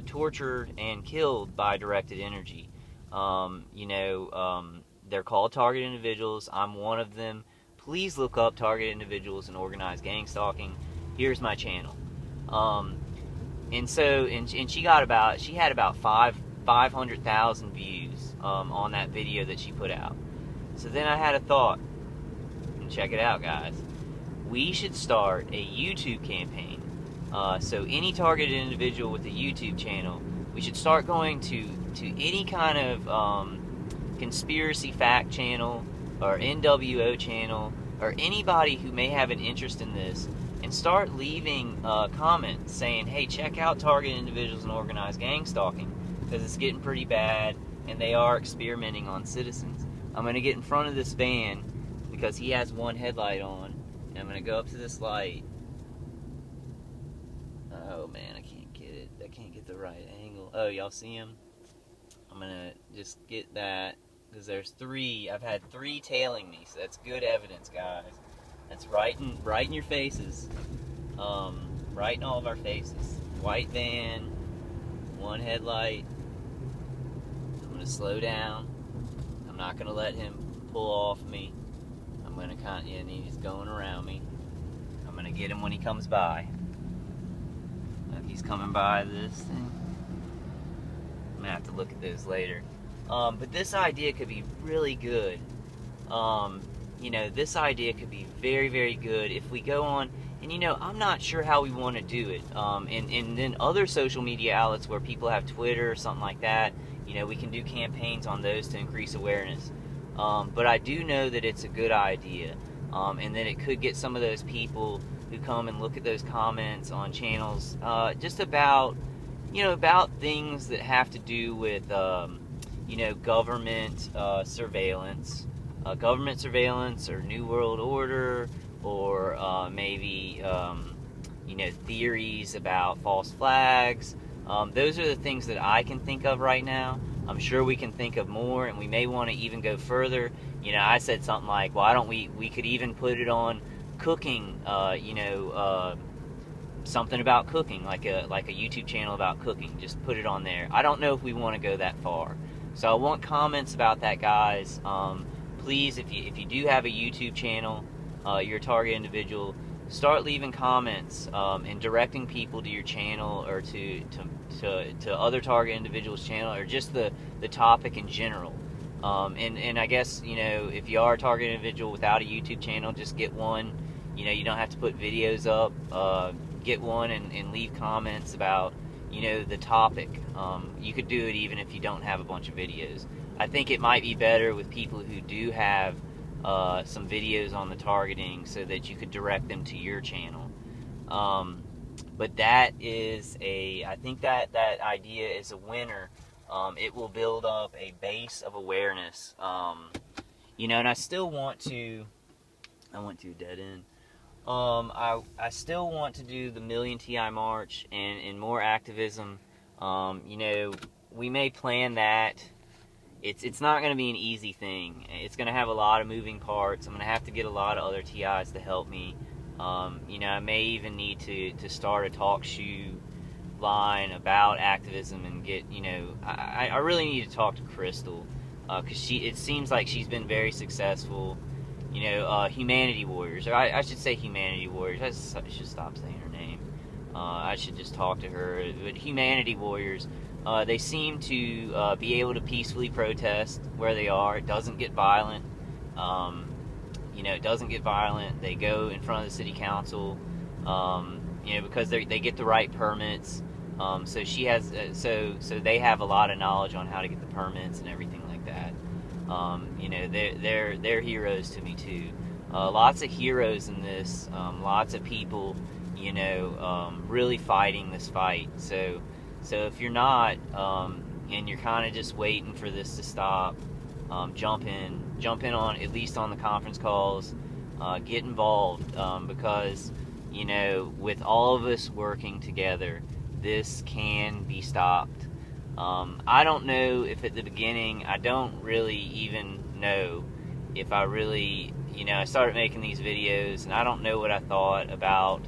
tortured and killed by directed energy. They're called target individuals. I'm one of them. Please look up target individuals and organized gang stalking. Here's my channel. And she had about 500,000 views on that video that she put out. So then I had a thought, and check it out, guys. We should start a YouTube campaign. So any targeted individual with a YouTube channel, we should start going to any kind of conspiracy fact channel or NWO channel or anybody who may have an interest in this, and start leaving comments saying, hey, check out targeted individuals and organized gang stalking, because it's getting pretty bad and they are experimenting on citizens. I'm going to get in front of this van because he has one headlight on, and I'm going to go up to this light. Oh man, I can't get it. I can't get the right angle. Oh, y'all see him? I'm going to just get that, because there's three. I've had three tailing me, so that's good evidence, guys. That's right in your faces. Right in all of our faces. White van, one headlight. I'm going to slow down. I'm not going to let him pull off me. I'm going to and he's going around me. I'm going to get him when he comes by. If he's coming by this thing, I'm going to have to look at those later. But this idea could be really good. This idea could be very, very good if we go on, and I'm not sure how we want to do it. And then other social media outlets where people have Twitter or something like that, we can do campaigns on those to increase awareness. But I do know that it's a good idea, and that it could get some of those people who come and look at those comments on channels, just about things that have to do with, government surveillance. Government surveillance or New World Order, or maybe theories about false flags. Those are the things that I can think of right now. I'm sure we can think of more, and we may want to even go further. I said something like, why don't we could even put it on cooking, something about cooking, like a YouTube channel about cooking. Just put it on there. I don't know if we want to go that far. So I want comments about that, guys. Please, if you do have a YouTube channel, you're a target individual, start leaving comments and directing people to your channel, or to other target individuals' channel, or just the topic in general. And I guess, if you are a target individual without a YouTube channel, just get one. You don't have to put videos up. Get one and leave comments about, the topic. You could do it even if you don't have a bunch of videos. I think it might be better with people who do have some videos on the targeting, so that you could direct them to your channel. But that is I think that idea is a winner. It will build up a base of awareness. And I still want to, I went to a dead end. I still want to do the Million TI March and more activism. We may plan that. It's not going to be an easy thing. It's going to have a lot of moving parts. I'm going to have to get a lot of other TIs to help me. I may even need to start a talk shoe line about activism, and get, I really need to talk to Crystal, because it seems like she's been very successful. Humanity Warriors, or I should say Humanity Warriors. I should stop saying her name. I should just talk to her. But Humanity Warriors, they seem to be able to peacefully protest where they are. It doesn't get violent. It doesn't get violent. They go in front of the city council, because they get the right permits. So she has, so they have a lot of knowledge on how to get the permits and everything like that. They're heroes to me too. Lots of heroes in this. Lots of people, really fighting this fight. So if you're not, and you're kind of just waiting for this to stop, jump in on, at least on the conference calls. Get involved, because with all of us working together, this can be stopped. I don't know if at the beginning, I don't really even know if I really, I started making these videos, and I don't know what I thought about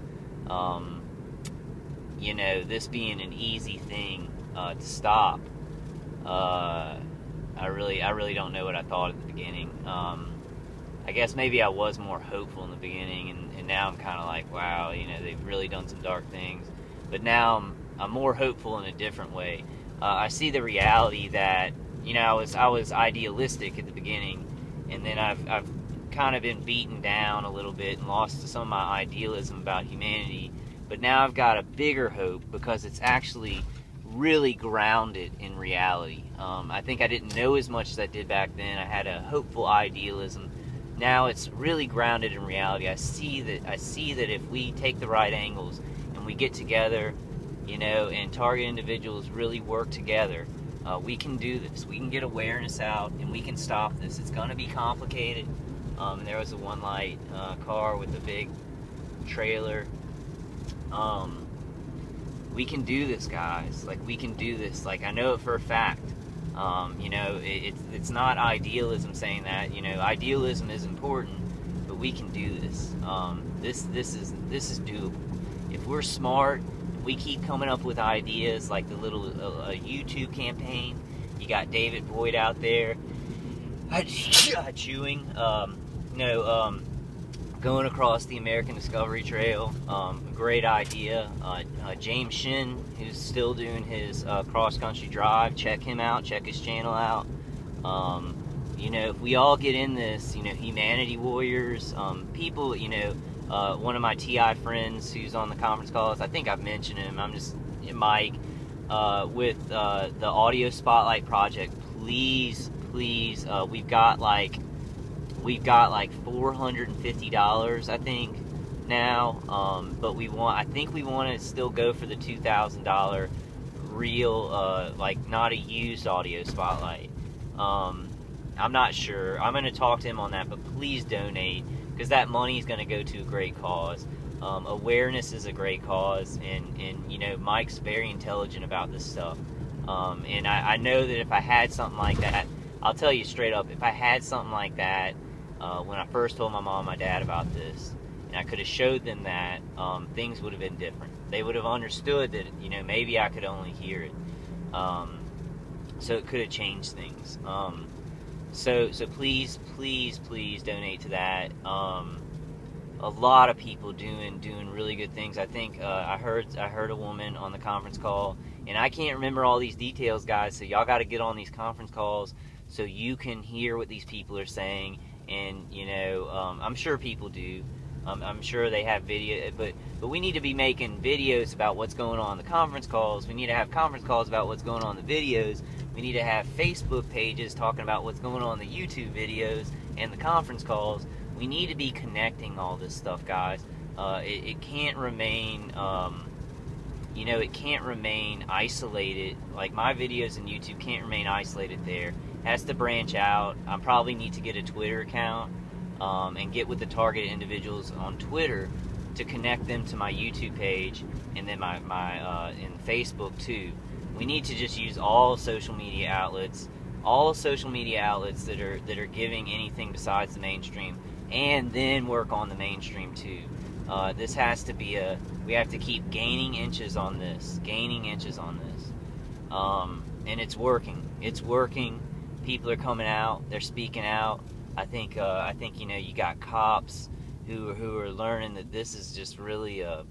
you know, this being an easy thing to stop, I really don't know what I thought at the beginning. I guess maybe I was more hopeful in the beginning, and now I'm kind of like, wow, you know, they've really done some dark things. But now I'm more hopeful in a different way. I see the reality that, you know, I was idealistic at the beginning, and then I've kind of been beaten down a little bit and lost some of my idealism about humanity. But now I've got a bigger hope because it's actually really grounded in reality. I think I didn't know as much as I did back then. I had a hopeful idealism. Now it's really grounded in reality. I see that if we take the right angles and we get together, you know, and target individuals really work together, we can do this. We can get awareness out, and we can stop this. It's going to be complicated. There was a one-light car with a big trailer. We can do this, guys. Like, we can do this. Like, I know it for a fact. You know, it's not idealism saying that. You know, idealism is important, but we can do this. This is doable. If we're smart, we keep coming up with ideas like the little YouTube campaign. You got David Boyd out there chewing. Going across the American Discovery Trail, great idea. James Shin, who's still doing his cross-country drive, check him out, check his channel out. You know, if we all get in this, you know, humanity warriors, people, you know, one of my TI friends who's on the conference calls, I think I've mentioned him, Mike, with the Audio Spotlight Project, please, we've got like $450, I think, now, but I think we want to still go for the $2,000 real, like, not a used audio spotlight. I'm not sure. I'm going to talk to him on that, but please donate, because that money is going to go to a great cause. Awareness is a great cause, and you know, Mike's very intelligent about this stuff. And I know that if I had something like that, I'll tell you straight up, if I had something like that, when I first told my mom and my dad about this, and I could have showed them that, things would have been different. They would have understood that, you know, maybe I could only hear it. So it could have changed things. So please donate to that. A lot of people doing really good things. I think I heard a woman on the conference call, and I can't remember all these details, guys, so y'all got to get on these conference calls so you can hear what these people are saying. And, you know, I'm sure people do. I'm sure they have video, but we need to be making videos about what's going on in the conference calls. We need to have conference calls about what's going on in the videos. We need to have Facebook pages talking about what's going on in the YouTube videos and the conference calls. We need to be connecting all this stuff, guys. It can't remain, you know, it can't remain isolated. Like, my videos on YouTube can't remain isolated there. It has to branch out. I probably need to get a Twitter account and get with the targeted individuals on Twitter to connect them to my YouTube page, and then my in Facebook too. We need to just use all social media outlets that are giving anything besides the mainstream, and then work on the mainstream too. This has to be we have to keep gaining inches on this, and it's working. People are coming out, they're speaking out. I think you know, you got cops who are learning that this is just really a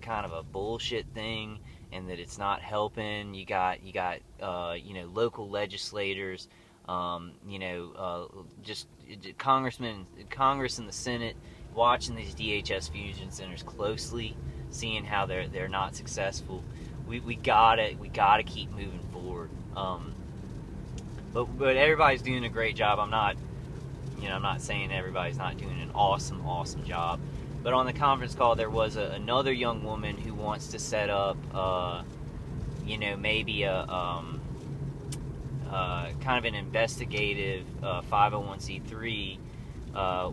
kind of a bullshit thing, and that it's not helping. You got you know, local legislators, you know, just Congress and the Senate watching these DHS fusion centers closely, seeing how they're not successful. We gotta keep moving forward. But everybody's doing a great job. I'm not saying everybody's not doing an awesome job. But on the conference call, there was another young woman who wants to set up, you know, maybe a kind of an investigative 501c3,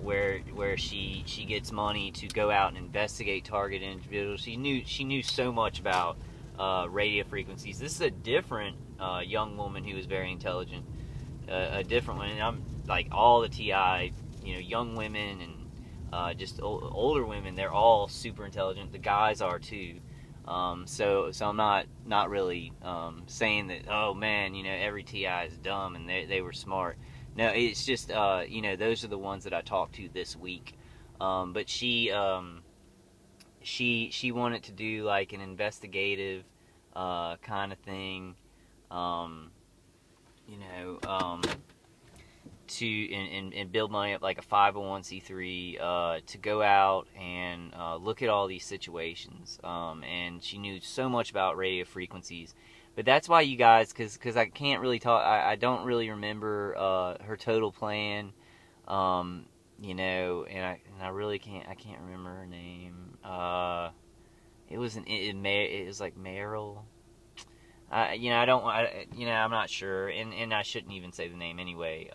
where she gets money to go out and investigate target individuals. She knew so much about radio frequencies. This is a different young woman who is very intelligent, a different one. And I'm like, all the TI, you know, young women and just older women, they're all super intelligent. The guys are too. So I'm not really saying that, oh man, every TI is dumb and they were smart. No, it's just those are the ones that I talked to this week. But she wanted to do like an investigative kind of thing, um, you know, and build money up like a 501c3 to go out and look at all these situations. And she knew so much about radio frequencies. But that's why you guys, because I can't really talk, I don't really remember her total plan, and I really can't remember her name. It was it was like Meryl. I'm not sure, and I shouldn't even say the name anyway.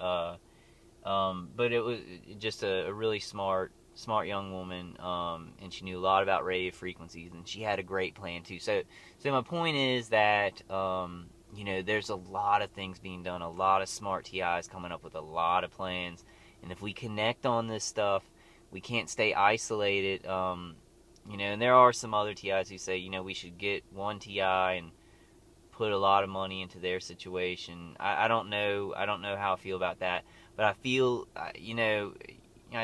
But it was just a really smart young woman, and she knew a lot about radio frequencies, and she had a great plan too. So my point is that there's a lot of things being done, a lot of smart TIs coming up with a lot of plans, and if we connect on this stuff, we can't stay isolated. And there are some other TIs who say we should get one TI and put a lot of money into their situation. I don't know how I feel about that, but I feel I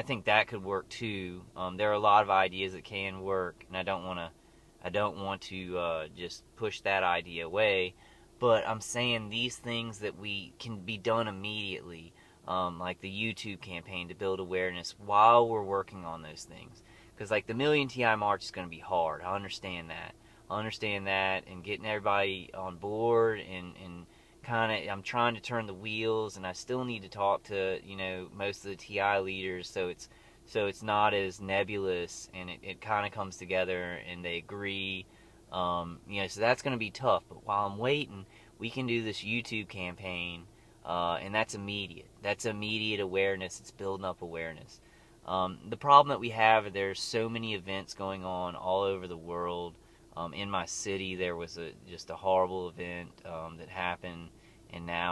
think that could work too. There are a lot of ideas that can work, and I don't want to just push that idea away. But I'm saying these things that we can be done immediately, like the YouTube campaign to build awareness while we're working on those things. Because like the Million TI March is going to be hard. I understand that. And getting everybody on board and kind of, I'm trying to turn the wheels, and I still need to talk to most of the TI leaders, so it's not as nebulous, and it kind of comes together and they agree. So that's going to be tough. But while I'm waiting, we can do this YouTube campaign, and that's immediate. That's immediate awareness. It's building up awareness. The problem that we have, there's so many events going on all over the world. In my city, there was just a horrible event that happened, and now